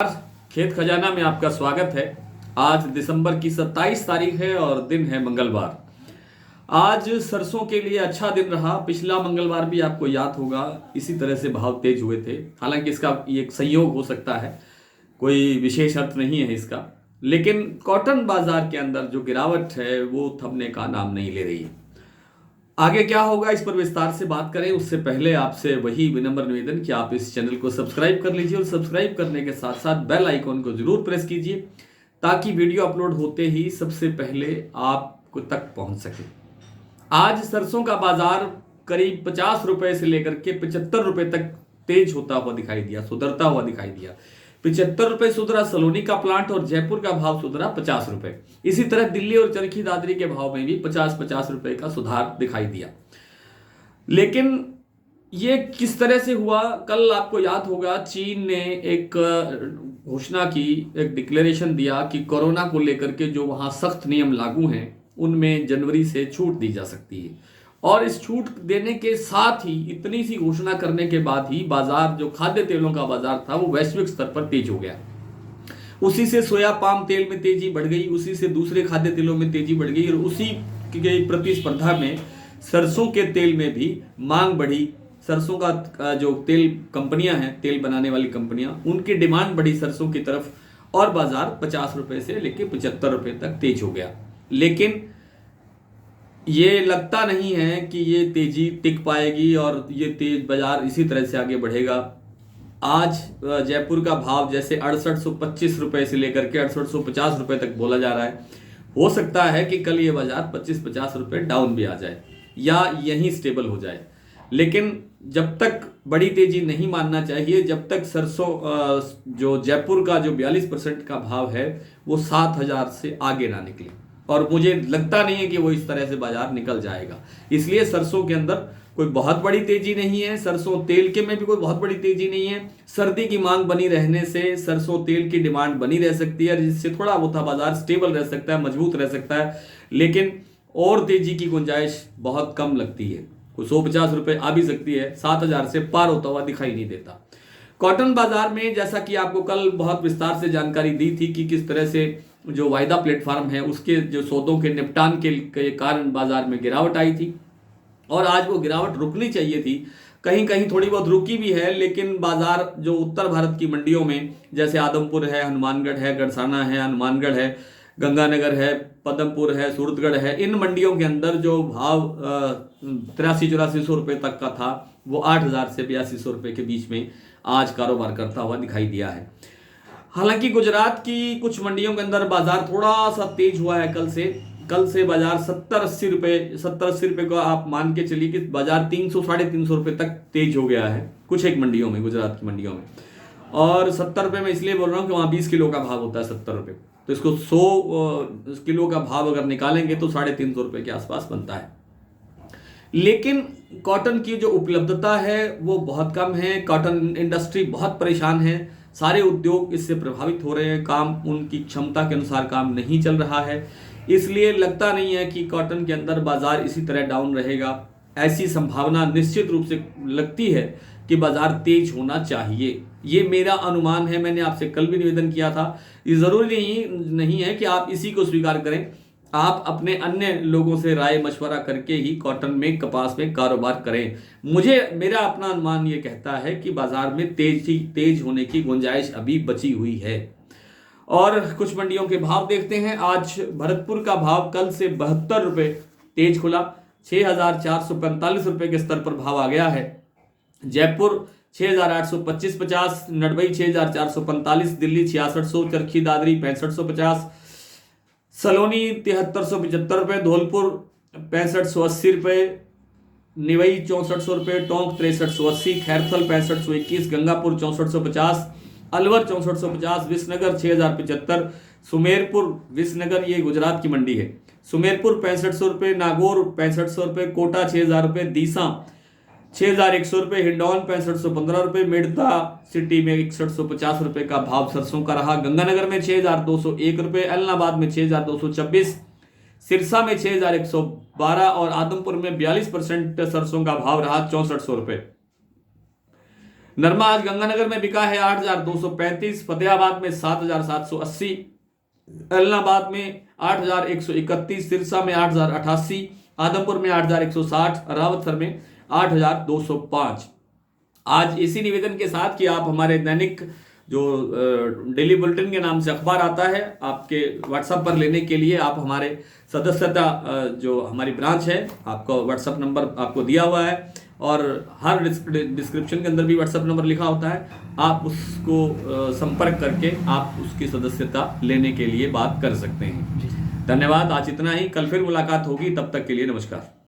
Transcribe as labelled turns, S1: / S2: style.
S1: खेत खजाना में आपका स्वागत है। आज दिसंबर की 27 तारीख है और दिन है मंगलवार। आज सरसों के लिए अच्छा दिन रहा। पिछला मंगलवार भी आपको याद होगा, इसी तरह से भाव तेज हुए थे। हालांकि इसका एक संयोग हो सकता है, कोई विशेष अर्थ नहीं है इसका, लेकिन कॉटन बाजार के अंदर जो गिरावट है वो थमने का नाम नहीं ले रही है। आगे क्या होगा इस पर विस्तार से बात करें, उससे पहले आपसे वही विनम्र निवेदन कि आप इस चैनल को सब्सक्राइब कर लीजिए और सब्सक्राइब करने के साथ साथ बेल आइकॉन को जरूर प्रेस कीजिए ताकि वीडियो अपलोड होते ही सबसे पहले आपको तक पहुंच सके। आज सरसों का बाजार करीब 50 रुपए से लेकर के 75 रुपए तक तेज होता हुआ दिखाई दिया, सुधरता हुआ दिखाई दिया। 75 रुपए सुधरा सलोनी का प्लांट और जयपुर का भाव सुधरा 50 रुपए। इसी तरह दिल्ली और चरखी दादरी के भाव में भी 50-50 रुपए का सुधार दिखाई दिया। लेकिन ये किस तरह से हुआ? कल आपको याद होगा, चीन ने एक घोषणा की, एक डिक्लेरेशन दिया कि कोरोना को लेकर के जो वहां सख्त नियम लागू हैं उनमें जनवरी से छूट दी जा सकती है। और इस छूट देने के साथ ही, इतनी सी घोषणा करने के बाद ही बाजार, जो खाद्य तेलों का बाजार था, वो वैश्विक स्तर पर तेज हो गया। उसी से सोया पाम तेल में तेजी बढ़ गई, उसी से दूसरे खाद्य तेलों में तेजी बढ़ गई और उसी की प्रतिस्पर्धा में सरसों के तेल में भी मांग बढ़ी। सरसों का जो तेल कंपनियां हैं, तेल बनाने वाली कंपनियां, उनकी डिमांड बढ़ी सरसों की तरफ और बाजार 50 रुपए से लेकर 75 रुपए तक तेज हो गया। लेकिन ये लगता नहीं है कि ये तेजी टिक पाएगी और ये तेज बाजार इसी तरह से आगे बढ़ेगा। आज जयपुर का भाव जैसे 6825 रुपए से लेकर के 6850 रुपए तक बोला जा रहा है। हो सकता है कि कल ये बाजार 25-50 रुपए डाउन भी आ जाए या यहीं स्टेबल हो जाए। लेकिन जब तक बड़ी तेजी नहीं मानना चाहिए, जब तक सरसों जो जयपुर का जो 42% का भाव है वो 7000 से आगे ना निकले, और मुझे लगता नहीं है कि वो इस तरह से बाजार निकल जाएगा। इसलिए सरसों के अंदर कोई बहुत बड़ी तेजी नहीं है, सरसों तेल के में भी कोई बहुत बड़ी तेजी नहीं है। सर्दी की मांग बनी रहने से सरसों तेल की डिमांड बनी रह सकती है, जिससे थोड़ा बहुत बाजार स्टेबल रह सकता है, मजबूत रह सकता है। लेकिन और तेजी की गुंजाइश बहुत कम लगती है। कोई 150 रुपए आ भी सकती है, 7000 से पार होता हुआ दिखाई नहीं देता। कॉटन बाजार में, जैसा कि आपको कल बहुत विस्तार से जानकारी दी थी कि किस तरह से जो वायदा प्लेटफॉर्म है उसके जो सौदों के निपटान के कारण बाजार में गिरावट आई थी और आज वो गिरावट रुकनी चाहिए थी। कहीं कहीं थोड़ी बहुत रुकी भी है, लेकिन बाजार जो उत्तर भारत की मंडियों में, जैसे आदमपुर है, हनुमानगढ़ है, गड़साना है, हनुमानगढ़ है, गंगानगर है, पदमपुर है, सूरतगढ़ है, इन मंडियों के अंदर जो भाव 8300-8400 रुपए तक का था वो 8000 से 8200 रुपए के बीच में आज कारोबार करता हुआ दिखाई दिया है। हालांकि गुजरात की कुछ मंडियों के अंदर बाजार थोड़ा सा तेज हुआ है कल से बाजार 70-80 रुपए को आप मान के चलिए कि बाजार 300-350 रुपए तक तेज हो गया है कुछ एक मंडियों में, गुजरात की मंडियों में। और 70 रुपए में इसलिए बोल रहा हूँ कि वहाँ 20 किलो का भाव होता है 70 रुपए, तो इसको 100 किलो का भाव अगर निकालेंगे तो 350 रुपए के आसपास बनता है। लेकिन कॉटन की जो उपलब्धता है वो बहुत कम है, कॉटन इंडस्ट्री बहुत परेशान है, सारे उद्योग इससे प्रभावित हो रहे हैं, काम उनकी क्षमता के अनुसार काम नहीं चल रहा है। इसलिए लगता नहीं है कि कॉटन के अंदर बाजार इसी तरह डाउन रहेगा। ऐसी संभावना निश्चित रूप से लगती है कि बाजार तेज होना चाहिए, ये मेरा अनुमान है। मैंने आपसे कल भी निवेदन किया था। ये जरूरी नहीं है कि आप इसी को स्वीकार करें, आप अपने अन्य लोगों से राय मशवरा करके ही कॉटन में, कपास में कारोबार करें। मेरा अपना अनुमान ये कहता है कि बाजार में तेज होने की गुंजाइश अभी बची हुई है। और कुछ मंडियों के भाव देखते हैं। आज भरतपुर का भाव कल से 72 रुपए तेज खुला, 6445 रुपए के स्तर पर भाव आ गया है। जयपुर 6825-50, नडबई 6445, दिल्ली 6600, चरखी दादरी 6550, सलोनी 7375 रुपए, धौलपुर 6580 रुपए, निवई 6400 रुपए, टोंक 6380, खैरथल 6521, गंगापुर 6450, अलवर 6450, विसनगर 6075, सुमेरपुर विसनगर, ये गुजरात की मंडी है, सुमेरपुर 6500 रुपए, नागौर 6500 रुपए, कोटा 6000 रुपए, दीसा 6100 रुपए, हिंडौन 6515 रुपए, मेड़ता सिटी में 6150 रुपए का भाव सरसों का रहा। गंगानगर में 6201 रुपए, एलनाबाद में 6226, सिरसा में 6112 और आदमपुर में 42% सरसों का भाव रहा 6400 रुपए। नरमा आज गंगानगर में बिका है 8,235, फतेहाबाद में 7,780, एलनाबाद में 8,131, सिरसा में 8,088, आदमपुर में 8,160, रावतसर में 8,205। आज इसी निवेदन के साथ कि आप हमारे दैनिक जो डेली बुलेटिन के नाम से अखबार आता है आपके व्हाट्सएप पर लेने के लिए आप हमारे सदस्यता जो हमारी ब्रांच है, आपका व्हाट्सएप नंबर आपको दिया हुआ है और हर डिस्क्रिप्शन के अंदर भी व्हाट्सएप नंबर लिखा होता है। आप उसको संपर्क करके आप उसकी सदस्यता लेने के लिए बात कर सकते हैं। धन्यवाद। आज इतना ही, कल फिर मुलाकात होगी, तब तक के लिए नमस्कार।